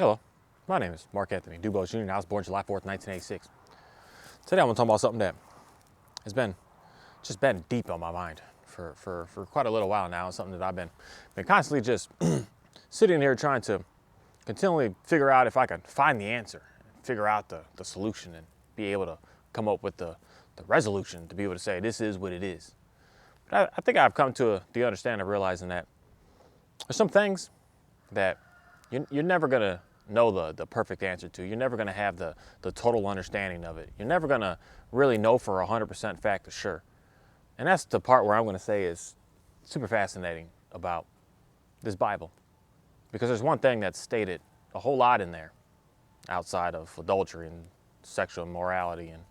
Hello, my name is Mark Anthony Dubose Jr. and I was born July 4th, 1986. Today I want to talk about something that has been deep on my mind for quite a little while now. Something that I've been constantly just sitting here trying to continually figure out if I can find the answer, figure out the solution, and be able to come up with the resolution to be able to say this is what it is. But I think I've come to the understanding of realizing that there's some things that you're never going to know the perfect answer to. You're never going to have the total understanding of it. You're never going to really know for 100% fact or sure. And that's the part where I'm going to say is super fascinating about this Bible. Because there's one thing that's stated a whole lot in there outside of adultery and sexual immorality and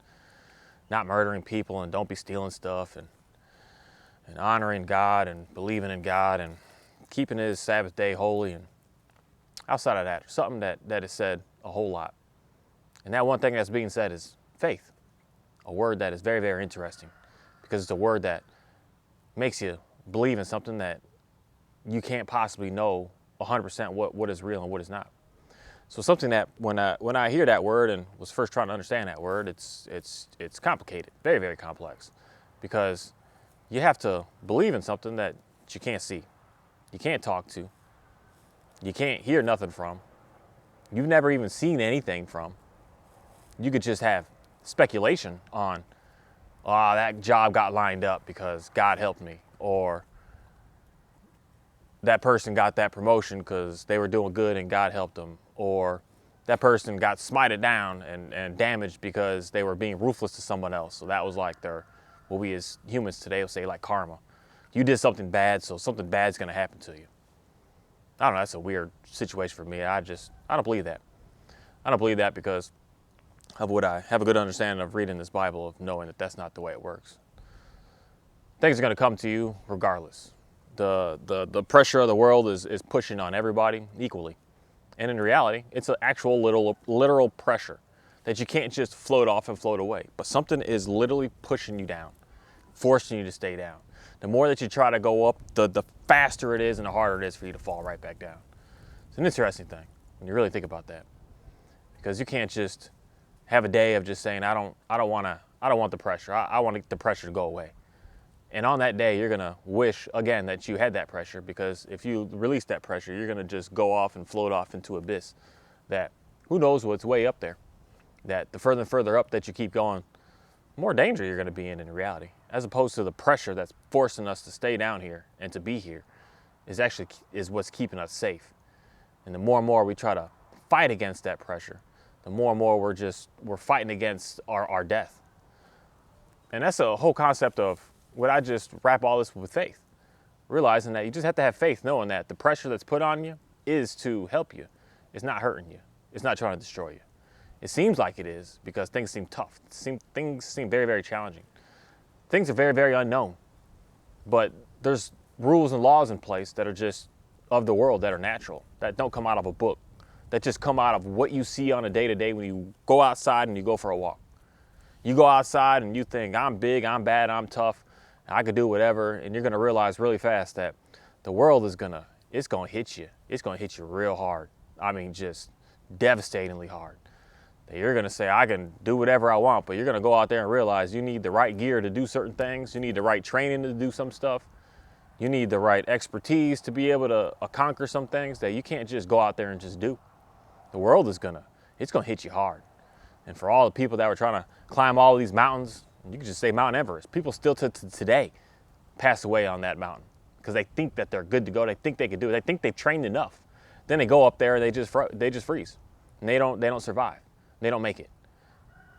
not murdering people and don't be stealing stuff and honoring God and believing in God and keeping his Sabbath day holy. And outside of that, something that is said a whole lot. And that one thing that's being said is faith, a word that is very, very interesting because it's a word that makes you believe in something that you can't possibly know 100% what is real and what is not. So something that when I hear that word and was first trying to understand that word, it's complicated, very, very complex, because you have to believe in something that you can't see, you can't talk to, you can't hear nothing from, you've never even seen anything from. You could just have speculation on, that job got lined up because God helped me, or that person got that promotion because they were doing good and God helped them, or that person got smited down and damaged because they were being ruthless to someone else. So that was like what we as humans today will say like karma. You did something bad, so something bad's gonna happen to you. I don't know, that's a weird situation for me. I don't believe that. I don't believe that because of what I have a good understanding of reading this Bible, of knowing that that's not the way it works. Things are going to come to you regardless. The pressure of the world is pushing on everybody equally. And in reality, it's an actual literal pressure that you can't just float off and float away. But something is literally pushing you down, forcing you to stay down. The more that you try to go up, the faster it is and the harder it is for you to fall right back down. It's an interesting thing when you really think about that. Because you can't just have a day of just saying, I don't want the pressure. I want the pressure to go away. And on that day, you're gonna wish again that you had that pressure, because if you release that pressure, you're gonna just go off and float off into abyss that who knows what's way up there. That the further and further up that you keep going, more danger you're gonna be in reality, as opposed to the pressure that's forcing us to stay down here and to be here is what's keeping us safe. And the more and more we try to fight against that pressure, the more and more we're fighting against our death. And that's a whole concept of what I just wrap all this with faith. Realizing that you just have to have faith, knowing that the pressure that's put on you is to help you. It's not hurting you. It's not trying to destroy you. It seems like it is because things seem tough. Things seem very, very challenging. Things are very, very unknown. But there's rules and laws in place that are just of the world, that are natural, that don't come out of a book, that just come out of what you see on a day-to-day when you go outside and you go for a walk. You go outside and you think, I'm big, I'm bad, I'm tough, I could do whatever, and you're gonna realize really fast that the world it's gonna hit you. It's gonna hit you real hard. I mean, just devastatingly hard. That you're gonna say, I can do whatever I want, but you're gonna go out there and realize you need the right gear to do certain things. You need the right training to do some stuff. You need the right expertise to be able to conquer some things that you can't just go out there and just do. The world it's gonna hit you hard. And for all the people that were trying to climb all of these mountains, you could just say Mount Everest, people still to today pass away on that mountain because they think that they're good to go. They think they can do it. They think they've trained enough. Then they go up there and they just freeze, and they don't survive. They don't make it.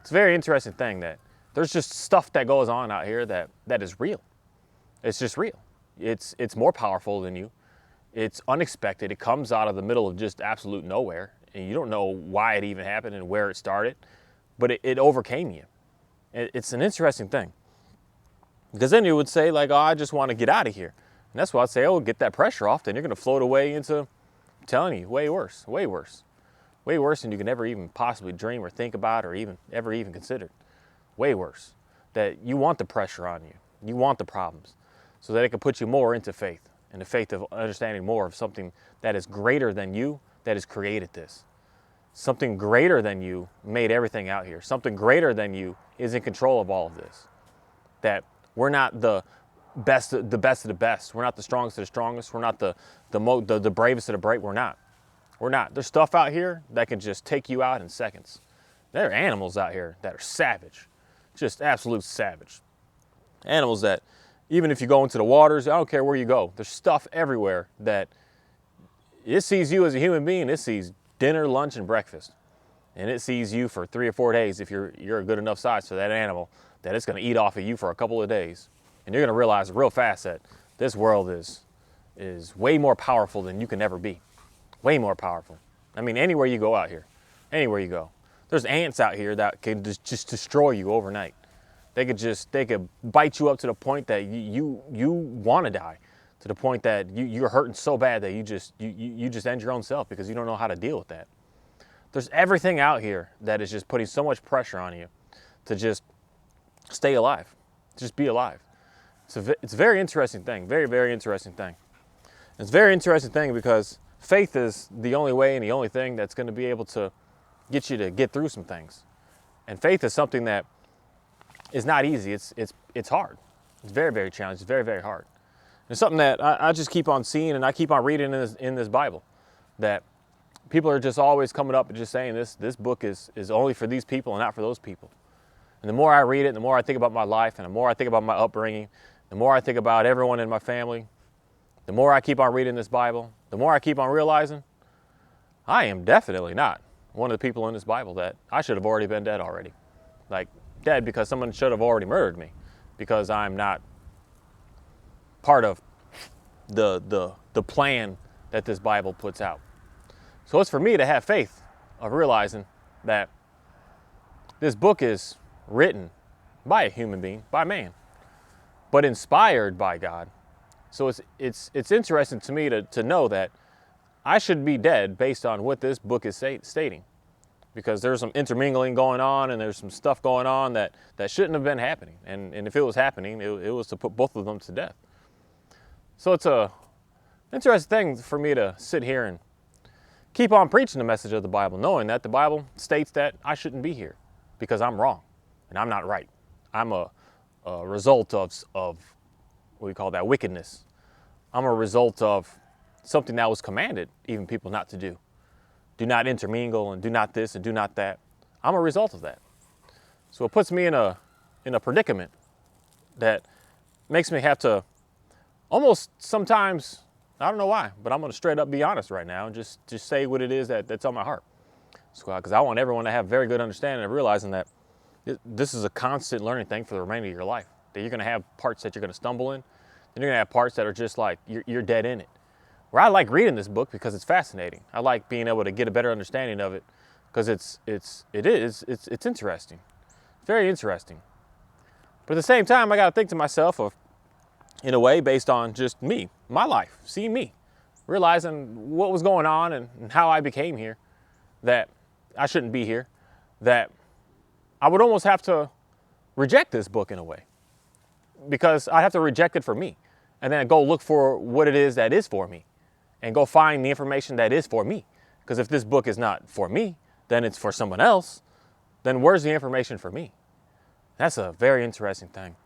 It's a very interesting thing that there's just stuff that goes on out here that is real. It's just real. It's more powerful than you. It's unexpected. It comes out of the middle of just absolute nowhere, and you don't know why it even happened and where it started, but it overcame you. It's an interesting thing. Because then you would say, like, I just want to get out of here. And that's why I'd say, get that pressure off, then you're going to float away into, I'm telling you, way worse, way worse. Way worse than you can ever even possibly dream or think about or ever even consider. Way worse. That you want the pressure on you. You want the problems. So that it can put you more into faith. And the faith of understanding more of something that is greater than you, that has created this. something greater than you made everything out here. Something greater than you is in control of all of this. That we're not the best of the best. We're not the strongest of the strongest. We're not the bravest of the brave. We're not. We're not. There's stuff out here that can just take you out in seconds. There are animals out here that are savage, just absolute savage. Animals that, even if you go into the waters, I don't care where you go, there's stuff everywhere that it sees you as a human being. It sees dinner, lunch, and breakfast. And it sees you for 3 or 4 days if you're a good enough size for that animal, that it's going to eat off of you for a couple of days. And you're going to realize real fast that this world is way more powerful than you can ever be. Way more powerful. I mean, anywhere you go out here, anywhere you go. There's ants out here that can just destroy you overnight. They could bite you up to the point that you want to die, to the point that you're hurting so bad that you just end your own self because you don't know how to deal with that. There's everything out here that is just putting so much pressure on you to just stay alive, just be alive. It's a very interesting thing, very, very interesting thing. It's a very interesting thing because faith is the only way and the only thing that's going to be able to get you to get through some things. And faith is something that is not easy. It's hard. It's very, very challenging. It's very, very hard. It's something that I just keep on seeing and I keep on reading in this Bible, that people are just always coming up and just saying this book is only for these people and not for those people. And the more I read it, the more I think about my life and the more I think about my upbringing, the more I think about everyone in my family, the more I keep on reading this Bible, the more I keep on realizing I am definitely not one of the people in this Bible that I should have already been dead already. Like dead because someone should have already murdered me because I'm not part of the plan that this Bible puts out. So it's for me to have faith of realizing that this book is written by a human being, by man, but inspired by God. So it's interesting to me to know that I should be dead based on what this book is stating, because there's some intermingling going on and there's some stuff going on that shouldn't have been happening. And if it was happening, it was to put both of them to death. So it's a interesting thing for me to sit here and keep on preaching the message of the Bible, knowing that the Bible states that I shouldn't be here because I'm wrong and I'm not right. I'm a result of what we call that, wickedness. I'm a result of something that was commanded even people not to do. Do not intermingle and do not this and do not that. I'm a result of that. So it puts me in a predicament that makes me have to almost sometimes, I don't know why, but I'm going to straight up be honest right now and just say what it is that's on my heart. Because I want everyone to have very good understanding of realizing that this is a constant learning thing for the remainder of your life. That you're going to have parts that you're going to stumble in, and you're going to have parts that are just like you're dead in it. Where I like reading this book because it's fascinating. I like being able to get a better understanding of it because it's interesting. It's very interesting. But at the same time, I got to think to myself of, in a way, based on just me, my life, seeing me, realizing what was going on and how I became here, that I shouldn't be here, that I would almost have to reject this book in a way, because I'd have to reject it for me and then go look for what it is that is for me and go find the information that is for me. Because if this book is not for me, then it's for someone else. Then where's the information for me? That's a very interesting thing.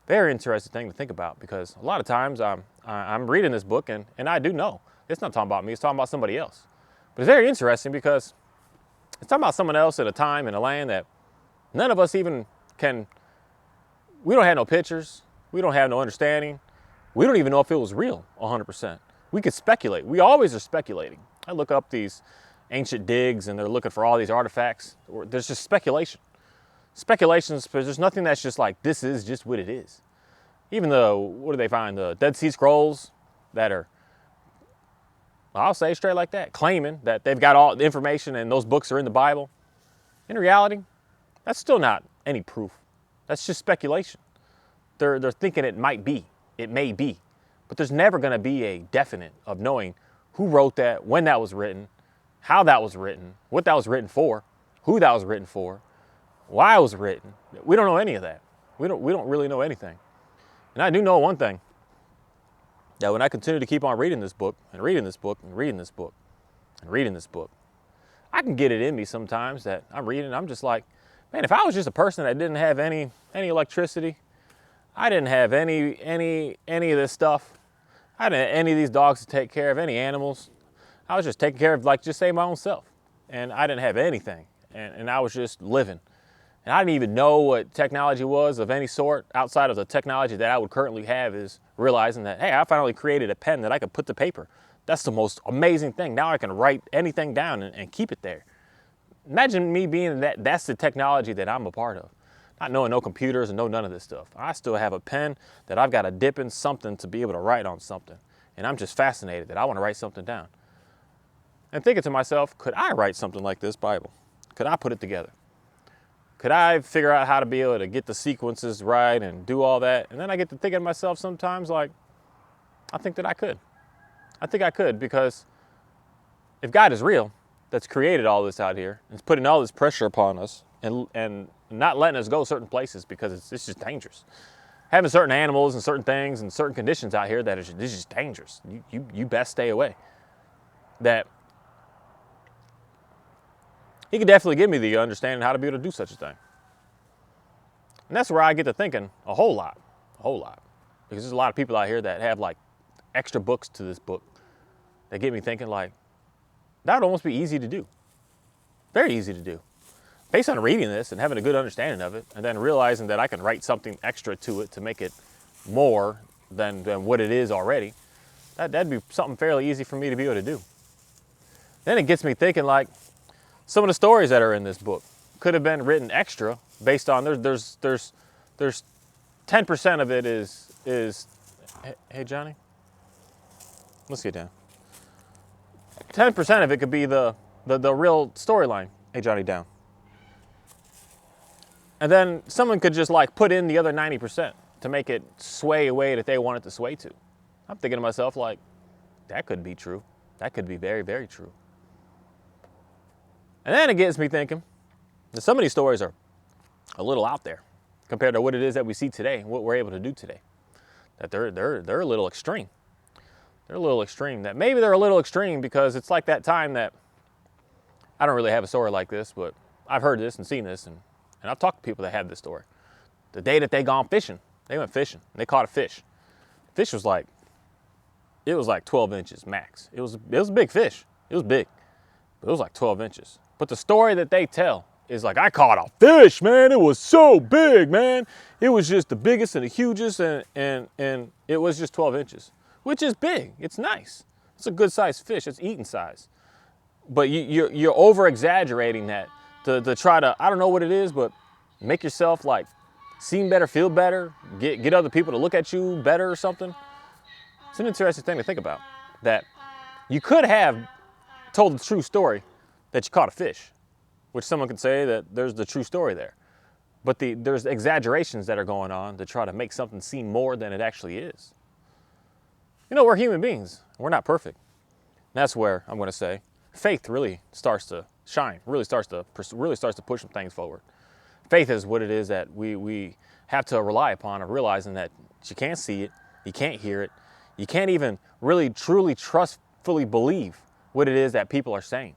Very interesting thing to think about, because a lot of times I'm reading this book and I do know it's not talking about me, it's talking about somebody else. But it's very interesting because it's talking about someone else at a time in a land that none of us even can. We don't have no pictures. We don't have no understanding. We don't even know if it was real 100%. We could speculate. We always are speculating. I look up these ancient digs and they're looking for all these artifacts. There's just speculation. Speculations, because there's nothing that's just like, this is just what it is. Even though, what do they find? The Dead Sea Scrolls that are, I'll say straight like that, claiming that they've got all the information and those books are in the Bible. In reality, that's still not any proof. That's just speculation. They're thinking it might be, it may be, but there's never going to be a definite of knowing who wrote that, when that was written, how that was written, what that was written for, who that was written for, why it was written. We don't know any of that. We don't really know anything. And I do know one thing, that when I continue to keep on reading this book and reading this book and reading this book and reading this book, I can get it in me sometimes that I'm reading. I'm just like, man, if I was just a person that didn't have any electricity, I didn't have any of this stuff. I didn't have any of these dogs to take care of, any animals. I was just taking care of, like, just say my own self. And I didn't have anything. And I was just living. And I didn't even know what technology was of any sort outside of the technology that I would currently have, is realizing that, hey, I finally created a pen that I could put to paper. That's the most amazing thing. Now I can write anything down and keep it there. Imagine me being that's the technology that I'm a part of. Not knowing no computers and no none of this stuff. I still have a pen that I've got to dip in something to be able to write on something. And I'm just fascinated that I want to write something down. And thinking to myself, could I write something like this Bible? Could I put it together? Could I figure out how to be able to get the sequences right and do all that? And then I get to thinking to myself sometimes, like, I think that I could. I think I could, because if God is real, that's created all this out here, and is putting all this pressure upon us, and not letting us go certain places because it's just dangerous. Having certain animals and certain things and certain conditions out here that is just dangerous. You best stay away. That He could definitely give me the understanding how to be able to do such a thing. And that's where I get to thinking a whole lot. Because there's a lot of people out here that have like extra books to this book that get me thinking, like, that would almost be easy to do. Very easy to do. Based on reading this and having a good understanding of it, and then realizing that I can write something extra to it to make it more than what it is already, that'd be something fairly easy for me to be able to do. Then it gets me thinking, like, some of the stories that are in this book could have been written extra based on, there's 10% of it is, hey Johnny, let's get down. 10% of it could be the real storyline. Hey Johnny, down. And then someone could just like put in the other 90% to make it sway a way that they want it to sway to. I'm thinking to myself, like, that could be true. That could be very, very true. And then it gets me thinking that some of these stories are a little out there compared to what it is that we see today and what we're able to do today. That they're a little extreme. They're a little extreme. That maybe they're a little extreme because it's like that time that, I don't really have a story like this, but I've heard this and seen this, and I've talked to people that have this story. The day that they gone fishing, they went fishing and they caught a fish. Fish was like, it was like 12 inches max. It was a big fish. It was big, but it was like 12 inches. But the story that they tell is like, I caught a fish, man. It was so big, man. It was just the biggest and the hugest, and it was just 12 inches, which is big. It's nice. It's a good sized fish. It's eating size. But you're over exaggerating that to try to, I don't know what it is, but make yourself like seem better, feel better, get other people to look at you better or something. It's an interesting thing to think about, that you could have told the true story that you caught a fish, which someone could say that there's the true story there. But there's exaggerations that are going on to try to make something seem more than it actually is. You know, we're human beings. We're not perfect. And that's where I'm going to say faith really starts to shine, really starts to push some things forward. Faith is what it is that we have to rely upon, of realizing that you can't see it, you can't hear it, you can't even really truly trustfully believe what it is that people are saying.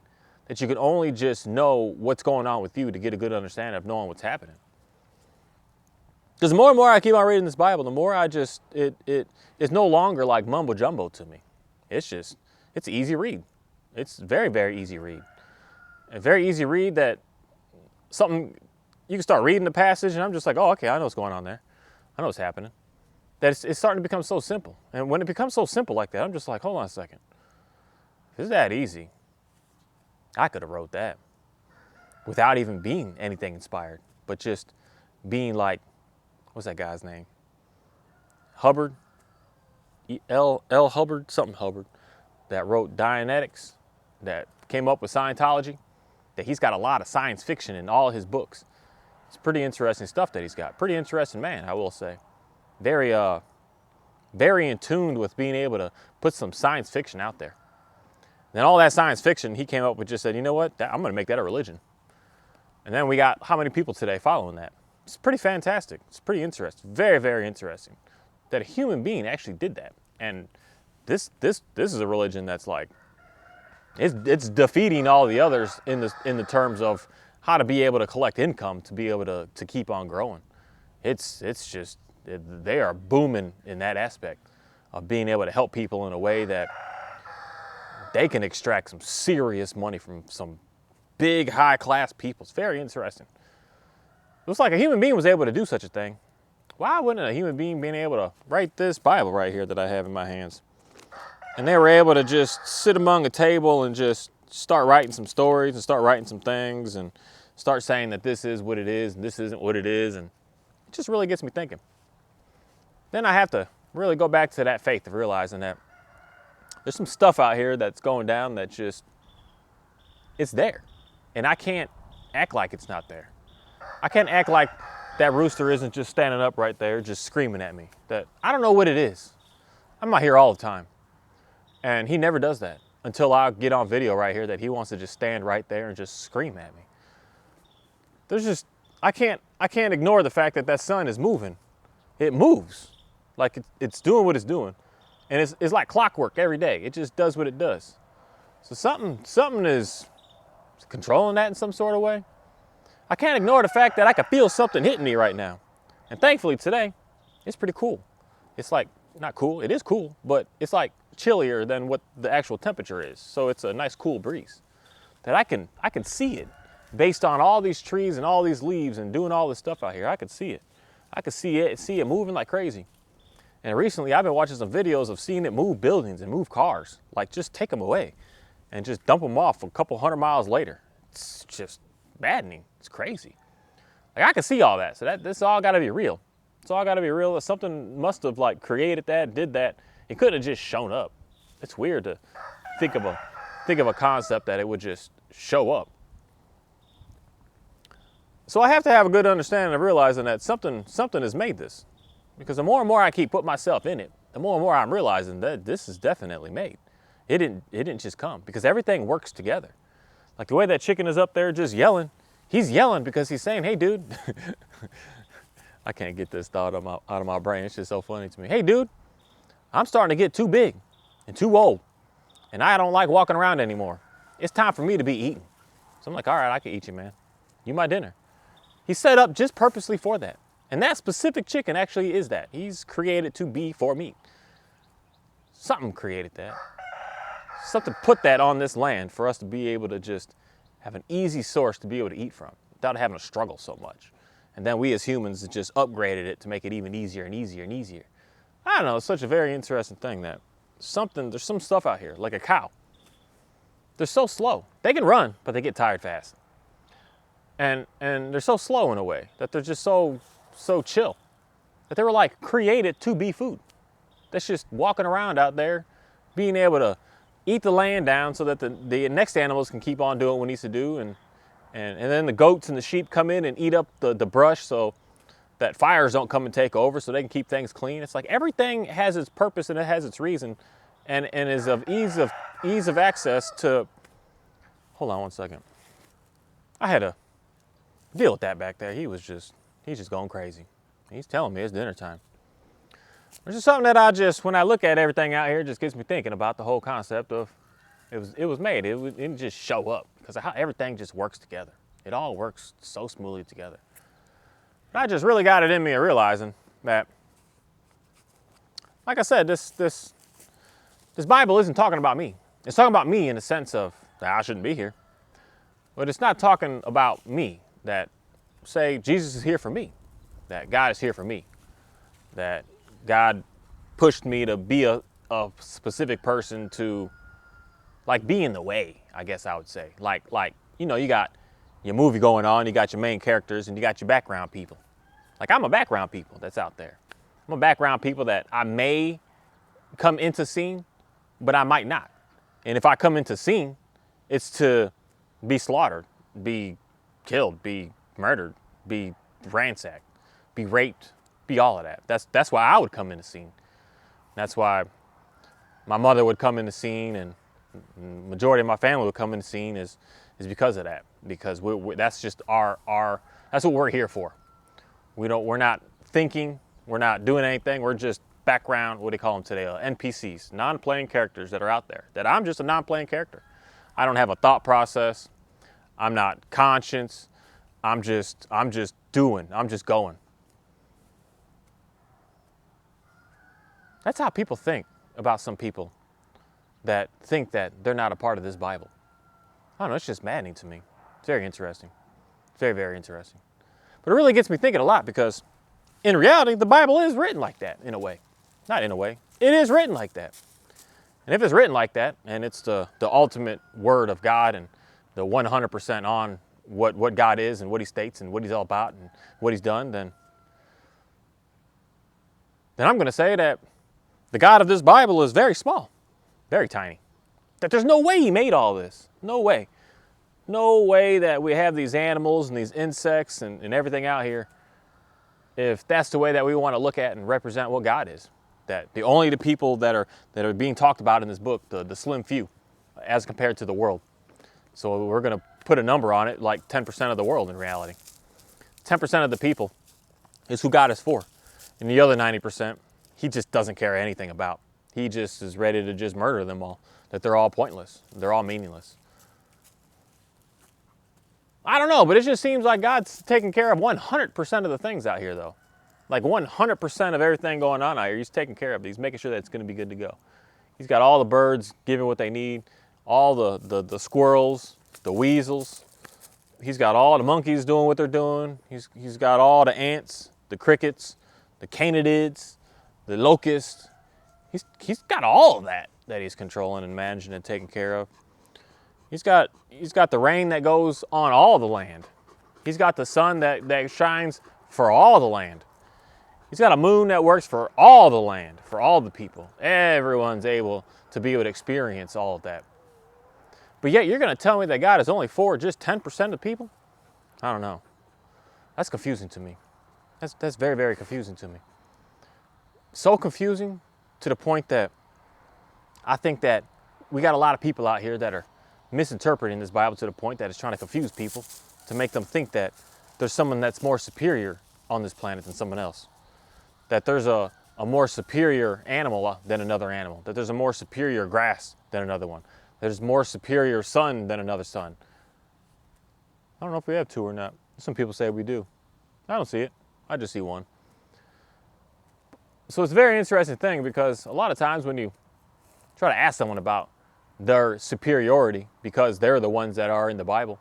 That you can only just know what's going on with you to get a good understanding of knowing what's happening. Because the more and more I keep on reading this Bible, the more I just, it's no longer like mumbo jumbo to me. It's easy read. It's very, very easy read. A very easy read that something, you can start reading the passage and I'm just like, oh, okay, I know what's going on there. I know what's happening. That it's starting to become so simple. And when it becomes so simple like that, I'm just like, hold on a second. If it's that easy, I could have wrote that without even being anything inspired, but just being like, what's that guy's name? Hubbard, L. Hubbard, something Hubbard, that wrote Dianetics, that came up with Scientology, that he's got a lot of science fiction in all his books. It's pretty interesting stuff that he's got. Pretty interesting man, I will say. Very in tune with being able to put some science fiction out there. Then all that science fiction, he came up with, just said, you know what, I'm going to make that a religion. And then we got how many people today following that? It's pretty fantastic. It's pretty interesting. Very, very interesting that a human being actually did that. And this is a religion that's like, It's defeating all the others in the terms of how to be able to collect income, to be able to keep on growing. It's just, they are booming in that aspect of being able to help people in a way that they can extract some serious money from some big high class people. It's very interesting. It looks like a human being was able to do such a thing. Why wouldn't a human being being able to write this Bible right here that I have in my hands? And they were able to just sit among a table and just start writing some stories and start writing some things and start saying that this is what it is and this isn't what it is. And it just really gets me thinking. Then I have to really go back to that faith of realizing that there's some stuff out here that's going down that just, it's there. And I can't act like it's not there. I can't act like that rooster isn't just standing up right there, just screaming at me. That I don't know what it is. I'm not here all the time. And he never does that until I get on video right here that he wants to just stand right there and just scream at me. There's just, I can't ignore the fact that that sun is moving. It moves. Like it's doing what it's doing. And it's like clockwork every day. It just does what it does. So something is controlling that in some sort of way. I can't ignore the fact that I can feel something hitting me right now. And thankfully today, it's pretty cool. It's like, not cool, it is cool, but it's like chillier than what the actual temperature is. So it's a nice cool breeze. That I can see it based on all these trees and all these leaves and doing all this stuff out here. I could see it. I could see it moving like crazy. And recently I've been watching some videos of seeing it move buildings and move cars. Like just take them away and just dump them off a couple 100 miles later. It's just maddening. It's crazy. Like I can see all that. So this all got to be real. It's all got to be real. Something must have like created that, did that. It couldn't have just shown up. It's weird to think of a concept that it would just show up. So I have to have a good understanding of realizing that something has made this. Because the more and more I keep putting myself in it, the more and more I'm realizing that this is definitely made. It didn't just come, because everything works together. Like the way that chicken is up there just yelling. He's yelling because he's saying, hey, dude. I can't get this thought out of my brain. It's just so funny to me. Hey, dude, I'm starting to get too big and too old, and I don't like walking around anymore. It's time for me to be eaten. So I'm like, all right, I can eat you, man. You my dinner. He's set up just purposely for that. And that specific chicken actually is that. He's created to be for meat. Something created that. Something put that on this land for us to be able to just have an easy source to be able to eat from without having to struggle so much. And then we as humans just upgraded it to make it even easier and easier and easier. I don't know, it's such a very interesting thing that there's some stuff out here, like a cow. They're so slow. They can run, but they get tired fast. And they're so slow in a way that they're just so chill. That they were like created to be food. That's just walking around out there, being able to eat the land down so that the next animals can keep on doing what it needs to do. And then the goats and the sheep come in and eat up the brush so that fires don't come and take over, so they can keep things clean. It's like everything has its purpose and it has its reason and is of ease of access to. Hold on one second. I had to deal with that back there. He's just going crazy. He's telling me it's dinner time. There's just something that when I look at everything out here, it just gets me thinking about the whole concept of it was made. It didn't just show up, because of how everything just works together. It all works so smoothly together. But I just really got it in me of realizing that, like I said, this Bible isn't talking about me. It's talking about me in the sense of that I shouldn't be here. But it's not talking about me, that say Jesus is here for me, that God is here for me, that God pushed me to be a specific person to like be in the way, I guess I would say. Like, you know, you got your movie going on, you got your main characters, and you got your background people. Like I'm a background people that's out there. I'm a background people that I may come into scene, but I might not. And if I come into scene, it's to be slaughtered, be killed, be murdered, be ransacked, be raped, be all of that. That's why I would come into scene. That's why my mother would come into scene, and the majority of my family would come into scene is because of that. Because that's just that's what we're here for. We're not thinking, we're not doing anything. We're just background, what do they call them today? NPCs, non-playing characters that are out there. That I'm just a non-playing character. I don't have a thought process. I'm not conscious. I'm just doing. I'm just going. That's how people think about some people that think that they're not a part of this Bible. I don't know, it's just maddening to me. It's very interesting. Very, very interesting. But it really gets me thinking a lot because in reality, the Bible is written like that in a way. Not in a way. It is written like that. And if it's written like that, and it's the ultimate word of God and the 100% on what God is and what he states and what he's all about and what he's done, then I'm going to say that the God of this Bible is very small, very tiny. That there's no way he made all this. No way. No way that we have these animals and these insects and everything out here if that's the way that we want to look at and represent what God is. That the people that are being talked about in this book, the slim few, as compared to the world. So we're going to put a number on it, like 10% of the world in reality. 10% of the people is who God is for. And the other 90%, he just doesn't care anything about. He just is ready to just murder them all. That they're all pointless. They're all meaningless. I don't know, but it just seems like God's taking care of 100% of the things out here, though. Like 100% of everything going on out here, he's taking care of it. He's making sure that it's going to be good to go. He's got all the birds giving what they need, all the squirrels, the weasels. He's got all the monkeys doing what they're doing. He's got all the ants, the crickets, the canidids, the locusts. He's got all of that he's controlling and managing and taking care of. He's got the rain that goes on all the land. He's got the sun that shines for all the land. He's got a moon that works for all the land, for all the people. Everyone's able to be able to experience all of that. But yet you're going to tell me that God is only for just 10% of people? I don't know. That's confusing to me. That's very, very confusing to me. So confusing to the point that I think that we got a lot of people out here that are misinterpreting this Bible to the point that it's trying to confuse people, to make them think that there's someone that's more superior on this planet than someone else. That there's a more superior animal than another animal. That there's a more superior grass than another one. There's more superior sun than another sun. I don't know if we have two or not. Some people say we do. I don't see it. I just see one. So it's a very interesting thing because a lot of times when you try to ask someone about their superiority because they're the ones that are in the Bible,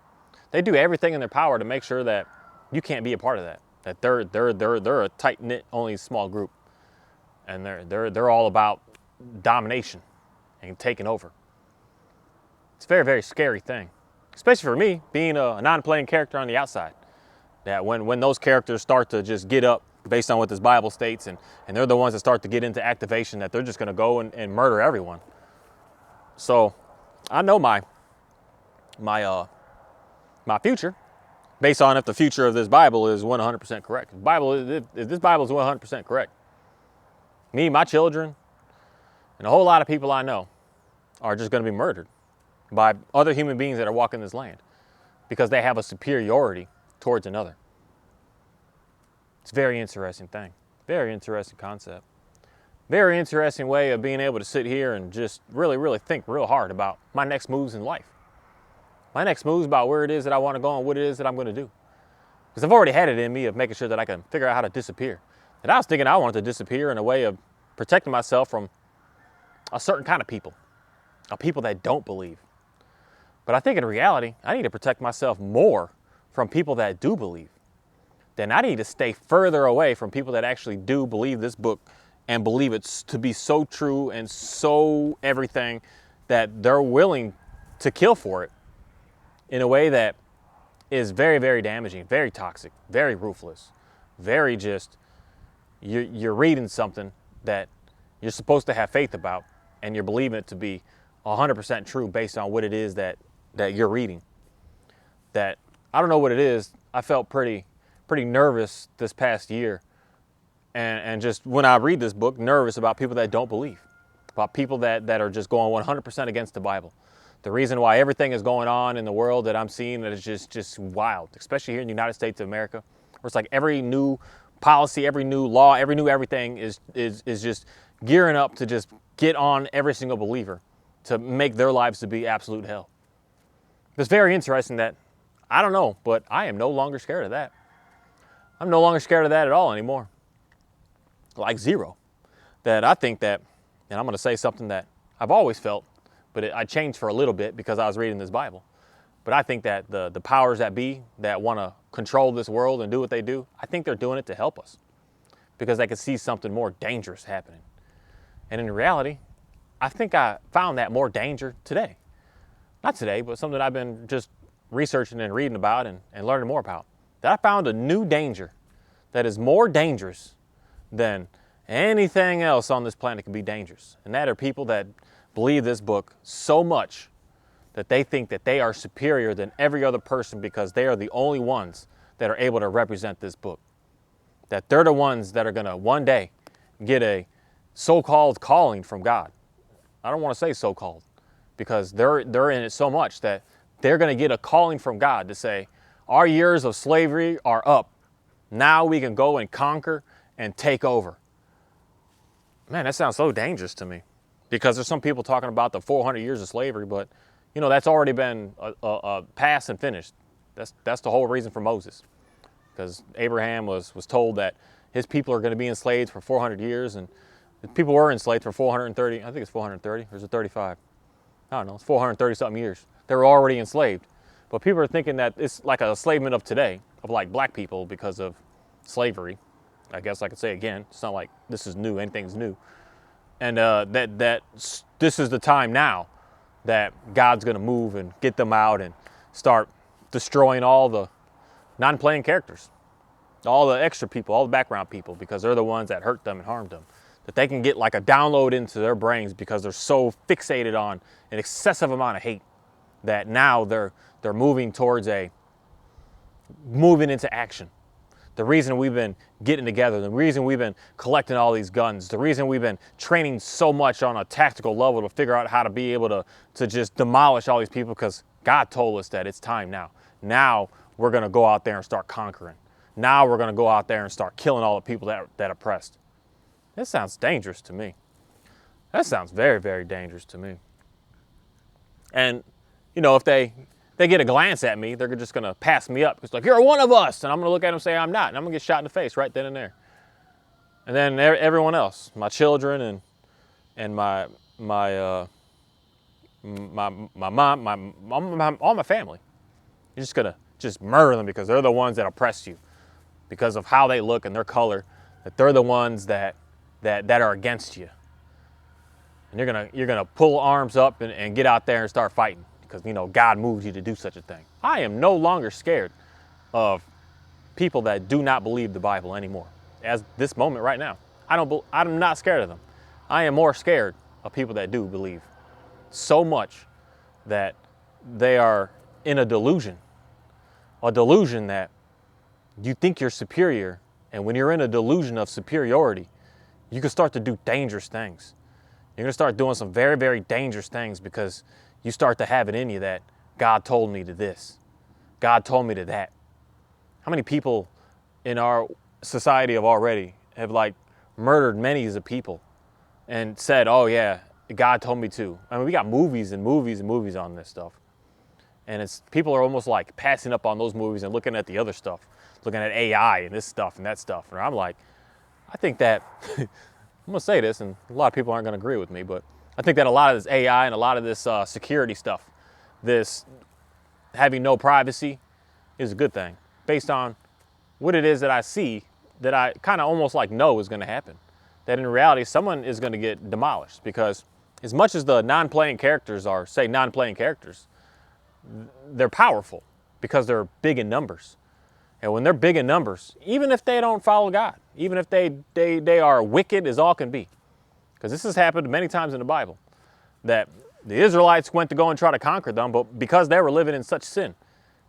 they do everything in their power to make sure that you can't be a part of that. That they're a tight-knit, only small group, and they're all about domination and taking over. It's a very, very scary thing, especially for me being a non-playing character on the outside. That when those characters start to just get up based on what this Bible states, and they're the ones that start to get into activation, that they're just going to go and murder everyone. So I know my future, based on if the future of this Bible is 100% correct. If this Bible is 100% correct, me, my children, and a whole lot of people I know are just going to be murdered by other human beings that are walking this land because they have a superiority towards another. It's a very interesting thing. Very interesting concept. Very interesting way of being able to sit here and just really, really think real hard about my next moves in life. My next moves about where it is that I want to go and what it is that I'm going to do. Because I've already had it in me of making sure that I can figure out how to disappear. And I was thinking I wanted to disappear in a way of protecting myself from a certain kind of people. A people that don't believe. But I think in reality, I need to protect myself more from people that do believe. Then I need to stay further away from people that actually do believe this book and believe it to be so true and so everything that they're willing to kill for it in a way that is very, very damaging, very toxic, very ruthless, very just, you're reading something that you're supposed to have faith about and you're believing it to be 100% true based on what it is that you're reading. That, I don't know what it is, I felt pretty nervous this past year. And just when I read this book, nervous about people that don't believe, about people that are just going 100% against the Bible. The reason why everything is going on in the world that I'm seeing that is just wild, especially here in the United States of America, where it's like every new policy, every new law, every new everything is just gearing up to just get on every single believer to make their lives to be absolute hell. It's very interesting that, I don't know, but I am no longer scared of that. I'm no longer scared of that at all anymore. Like zero. That I think that, and I'm going to say something that I've always felt, but I changed for a little bit because I was reading this Bible. But I think that the powers that be that want to control this world and do what they do, I think they're doing it to help us because they can see something more dangerous happening. And in reality, I think I found that more danger today. Not today, but something I've been just researching and reading about and learning more about. That I found a new danger that is more dangerous than anything else on this planet can be dangerous. And that are people that believe this book so much that they think that they are superior than every other person because they are the only ones that are able to represent this book. That they're the ones that are going to one day get a so-called calling from God. I don't want to say so-called because they're in it so much that they're going to get a calling from God to say, our years of slavery are up. Now we can go and conquer and take over. Man, that sounds so dangerous to me because there's some people talking about the 400 years of slavery, but you know, that's already been passed and finished. That's the whole reason for Moses. Because Abraham was told that his people are going to be enslaved for 400 years, and the people were enslaved for 430, I think it's 430, or is it 35? I don't know, it's 430 something years. They were already enslaved. But people are thinking that it's like a enslavement of today, of like black people because of slavery. I guess I could say again, it's not like this is new, anything's new. And that this is the time now that God's going to move and get them out and start destroying all the non-playing characters, all the extra people, all the background people, because they're the ones that hurt them and harmed them. That they can get like a download into their brains because they're so fixated on an excessive amount of hate that now they're moving towards moving into action. The reason we've been getting together, the reason we've been collecting all these guns, the reason we've been training so much on a tactical level to figure out how to be able to just demolish all these people, because God told us that it's time now. Now we're going to go out there and start conquering. Now we're going to go out there and start killing all the people that oppressed. That sounds dangerous to me. That sounds very, very dangerous to me. And, you know, if they get a glance at me, they're just going to pass me up. It's like, you're one of us. And I'm going to look at them and say, I'm not. And I'm going to get shot in the face right then and there. And then everyone else, my children and my mom, all my family. You're just going to murder them because they're the ones that oppress you. Because of how they look and their color, that they're the ones that are against you. And you're gonna pull arms up and get out there and start fighting. Because, you know, God moves you to do such a thing. I am no longer scared of people that do not believe the Bible anymore. As this moment right now, I'm not scared of them. I am more scared of people that do believe so much that they are in a delusion that you think you're superior. And when you're in a delusion of superiority, you can start to do dangerous things. You're gonna start doing some very, very dangerous things because you start to have it in you that God told me to this. God told me to that. How many people in our society have already like murdered many of people and said, oh yeah, God told me to. I mean, we got movies and movies and movies on this stuff. And people are almost like passing up on those movies and looking at the other stuff, looking at AI and this stuff and that stuff. And I'm like, I think that, I'm gonna say this and a lot of people aren't gonna agree with me, but I think that a lot of this AI and a lot of this security stuff, this having no privacy is a good thing based on what it is that I see that I kind of almost like know is gonna happen. That in reality, someone is gonna get demolished because as much as the non-playing characters are, say, non-playing characters, they're powerful because they're big in numbers. And when they're big in numbers, even if they don't follow God, even if they are wicked as all can be, because this has happened many times in the Bible, that the Israelites went to go and try to conquer them, but because they were living in such sin,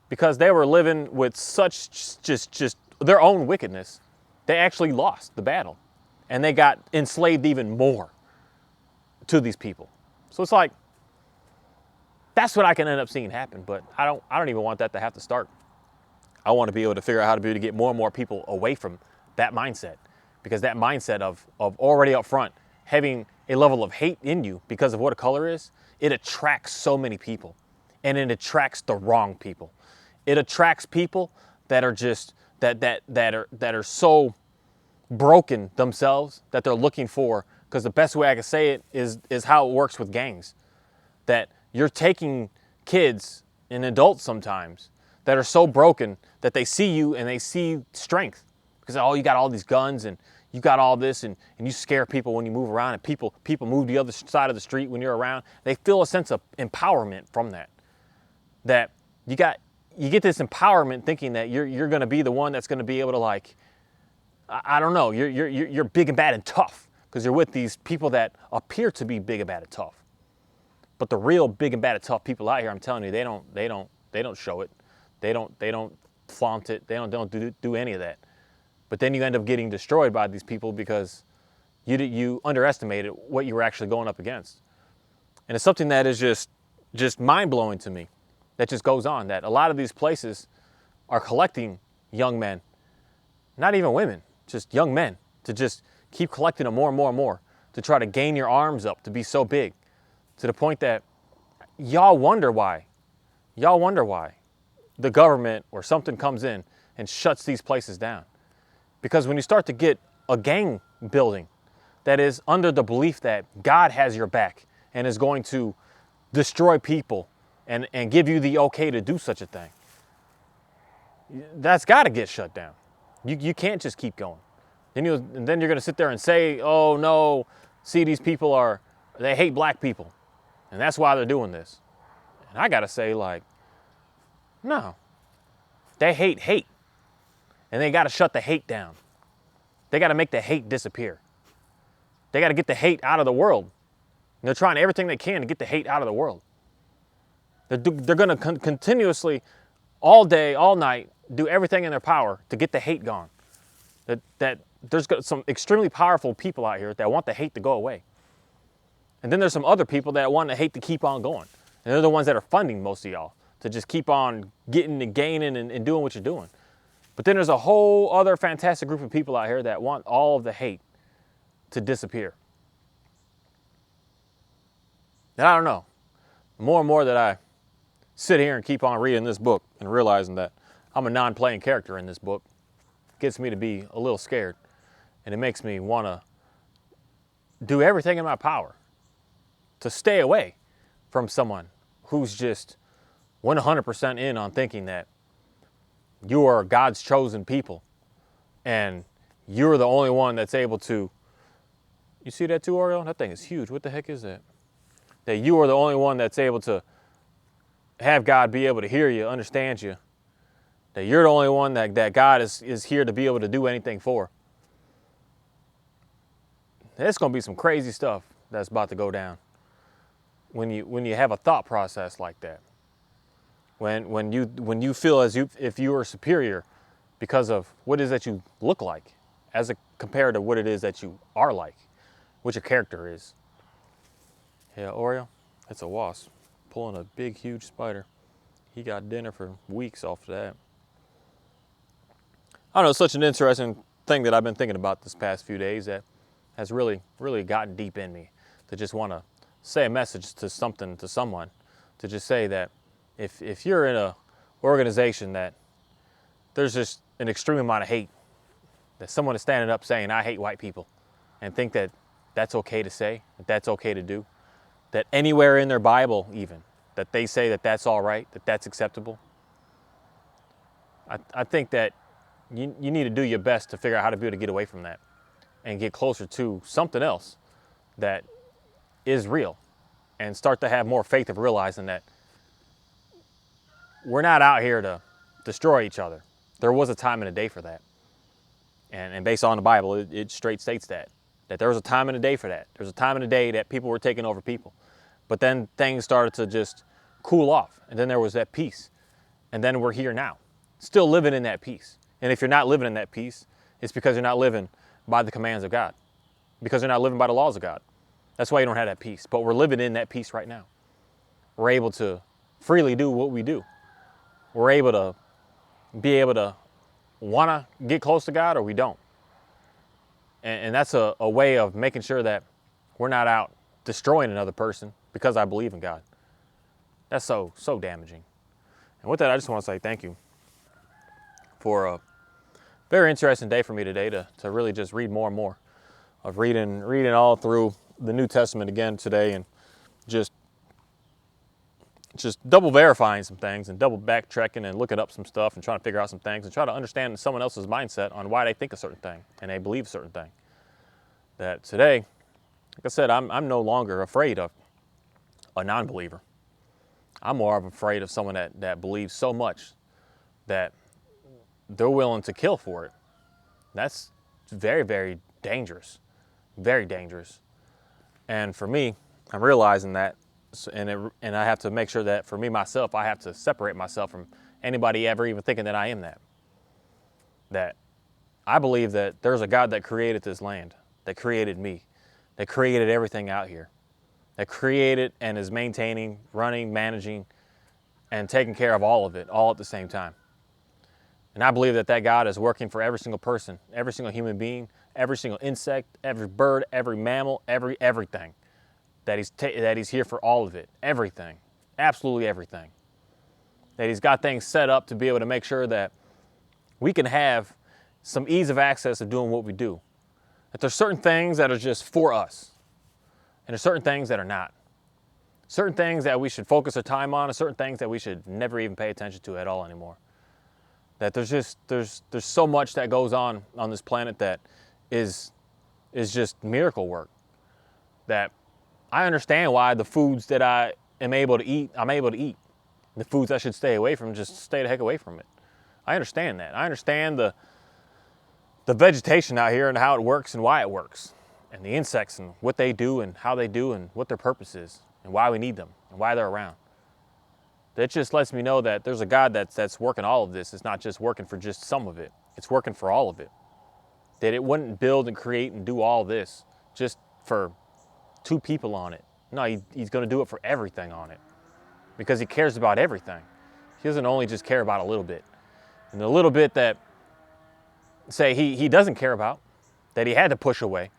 because they were living with such just their own wickedness, they actually lost the battle. And they got enslaved even more to these people. So it's like, that's what I can end up seeing happen, but I don't even want that to have to start. I want to be able to figure out how to be able to get more and more people away from that mindset, because that mindset of already up front having a level of hate in you because of what a color is, it attracts so many people. and it attracts the wrong people. It attracts people that are just that are so broken themselves that they're looking for, because the best way I can say it is how it works with gangs. That you're taking kids and adults sometimes that are so broken that they see you and they see strength, because, oh, you got all these guns and you got all this, and you scare people when you move around, and people move to the other side of the street when you're around. They feel a sense of empowerment from that. That you get this empowerment thinking that you're going to be the one that's going to be able to, like, I don't know, you're big and bad and tough because you're with these people that appear to be big and bad and tough. But the real big and bad and tough people out here, I'm telling you, they don't show it. They don't flaunt it. They don't do any of that. But then you end up getting destroyed by these people because you underestimated what you were actually going up against. And it's something that is just mind-blowing to me, that just goes on, that a lot of these places are collecting young men, not even women, just young men, to just keep collecting them more and more and more, to try to gain your arms up, to be so big, to the point that y'all wonder why the government or something comes in and shuts these places down. Because when you start to get a gang building that is under the belief that God has your back and is going to destroy people and give you the okay to do such a thing, that's got to get shut down. You can't just keep going. Then you're going to sit there and say, oh no, see, these people they hate black people, and that's why they're doing this. And I got to say, like, no, they hate. And they got to shut the hate down. They got to make the hate disappear. They got to get the hate out of the world. And they're trying everything they can to get the hate out of the world. They're going to continuously, all day, all night, do everything in their power to get the hate gone. That there's some extremely powerful people out here that want the hate to go away. And then there's some other people that want the hate to keep on going. And they're the ones that are funding most of y'all to just keep on getting and gaining and doing what you're doing. But then there's a whole other fantastic group of people out here that want all of the hate to disappear. And I don't know, the more and more that I sit here and keep on reading this book and realizing that I'm a non-playing character in this book, it gets me to be a little scared. And it makes me want to do everything in my power to stay away from someone who's just 100% in on thinking that you are God's chosen people and you're the only one that's able to. You see that too, Oreo? That thing is huge. What the heck is that? That you are the only one that's able to have God be able to hear you, understand you. That you're the only one that God is here to be able to do anything for. There's going to be some crazy stuff that's about to go down when you have a thought process like that. When you feel as if you are superior because of what it is that you look like, as compared to what it is that you are like, what your character is. Yeah, Oreo, it's a wasp pulling a big, huge spider. He got dinner for weeks off of that. I don't know, it's such an interesting thing that I've been thinking about this past few days that has really, really gotten deep in me, to just want to say a message to someone, to just say that if you're in a organization that there's just an extreme amount of hate, that someone is standing up saying, I hate white people, and think that that's okay to say, that that's okay to do, that anywhere in their Bible even, that they say that that's all right, that that's acceptable. I think that you need to do your best to figure out how to be able to get away from that and get closer to something else that is real, and start to have more faith of realizing that we're not out here to destroy each other. There was a time and a day for that. And based on the Bible, it straight states that there was a time and a day for that. There's a time and a day that people were taking over people. But then things started to just cool off. And then there was that peace. And then we're here now, still living in that peace. And if you're not living in that peace, it's because you're not living by the commands of God. Because you're not living by the laws of God. That's why you don't have that peace. But we're living in that peace right now. We're able to freely do what we do. We're able to be able to want to get close to God, or we don't. And that's a way of making sure that we're not out destroying another person because I believe in God. That's so damaging. And with that, I just want to say thank you for a very interesting day for me today to really just read more and more of reading all through the New Testament again today, and just double verifying some things and double backtracking and looking up some stuff and trying to figure out some things and try to understand someone else's mindset on why they think a certain thing and they believe a certain thing. That today, like I said, I'm no longer afraid of a non-believer. I'm more of afraid of someone that believes so much that they're willing to kill for it. That's very, very dangerous. Very dangerous. And for me, I'm realizing that, and I have to make sure that for me, myself, I have to separate myself from anybody ever even thinking that I am that. That I believe that there's a God that created this land, that created me, that created everything out here, that created and is maintaining, running, managing, and taking care of all of it, all at the same time. And I believe that God is working for every single person, every single human being, every single insect, every bird, every mammal, everything. That he's here for all of it, everything, absolutely everything. That he's got things set up to be able to make sure that we can have some ease of access of doing what we do. That there's certain things that are just for us, and there's certain things that are not. Certain things that we should focus our time on, and certain things that we should never even pay attention to at all anymore. That there's so much that goes on this planet that is just miracle work. That I understand why the foods that I am able to eat, I'm able to eat. The foods I should stay away from, just stay the heck away from it. I understand that. I understand the vegetation out here and how it works and why it works. And the insects and what they do and how they do and what their purpose is and why we need them and why they're around. That just lets me know that there's a God that's working all of this. It's not just working for just some of it. It's working for all of it. That it wouldn't build and create and do all this just for 2 people on it. No, he's going to do it for everything on it because he cares about everything. He doesn't only just care about a little bit. And the little bit that, say, he doesn't care about, that he had to push away,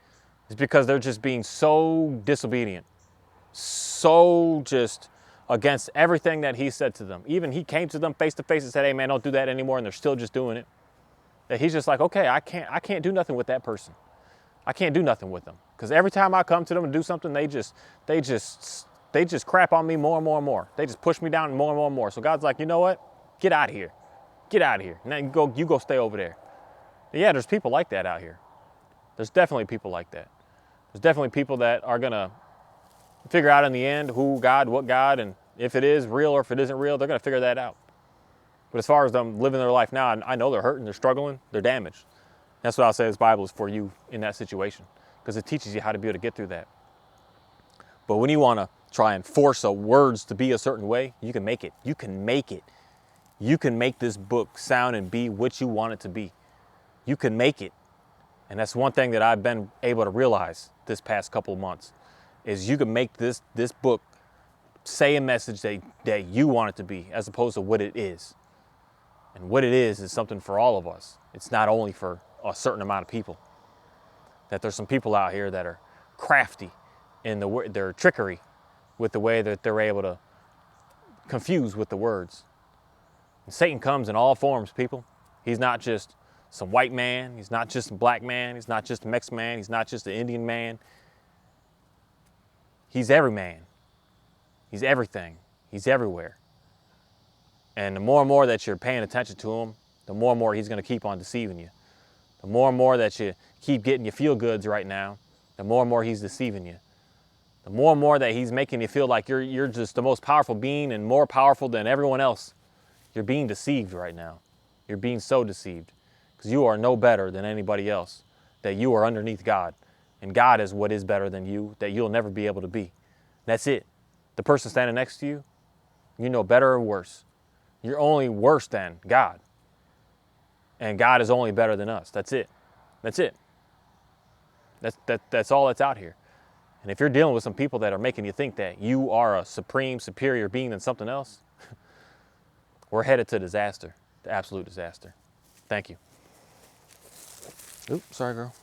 is because they're just being so disobedient, so just against everything that he said to them. Even he came to them face to face and said, hey man, don't do that anymore, and they're still just doing it. That he's just like, okay, I can't do nothing with that person. I can't do nothing with them. Because every time I come to them and do something, they just crap on me more and more and more. They just push me down more and more and more. So God's like, you know what? Get out of here. Get out of here. Now you go stay over there. Yeah, there's people like that out here. There's definitely people like that. There's definitely people that are going to figure out in the end who God, what God, and if it is real or if it isn't real, they're going to figure that out. But as far as them living their life now, I know they're hurting, they're struggling, they're damaged. That's what I'll say this Bible is for you in that situation, because it teaches you how to be able to get through that. But when you want to try and force words to be a certain way, you can make it. You can make it. You can make this book sound and be what you want it to be. You can make it. And that's one thing that I've been able to realize this past couple of months, is you can make this book say a message that you want it to be, as opposed to what it is. And what it is something for all of us. It's not only for a certain amount of people. That there's some people out here that are crafty in their trickery with the way that they're able to confuse with the words. And Satan comes in all forms, people. He's not just some white man. He's not just a black man. He's not just a Mexican man. He's not just an Indian man. He's every man. He's everything. He's everywhere. And the more and more that you're paying attention to him, the more and more he's going to keep on deceiving you. The more and more that you keep getting your feel-goods right now, the more and more he's deceiving you. The more and more that he's making you feel like you're just the most powerful being and more powerful than everyone else. You're being deceived right now. You're being so deceived, because you are no better than anybody else. That you are underneath God. And God is what is better than you, that you'll never be able to be. That's it. The person standing next to you, you know better or worse. You're only worse than God. And God is only better than us. That's it. That's it. That's all that's out here. And if you're dealing with some people that are making you think that you are a supreme, superior being than something else, we're headed to disaster, to absolute disaster. Thank you. Oops, sorry, girl.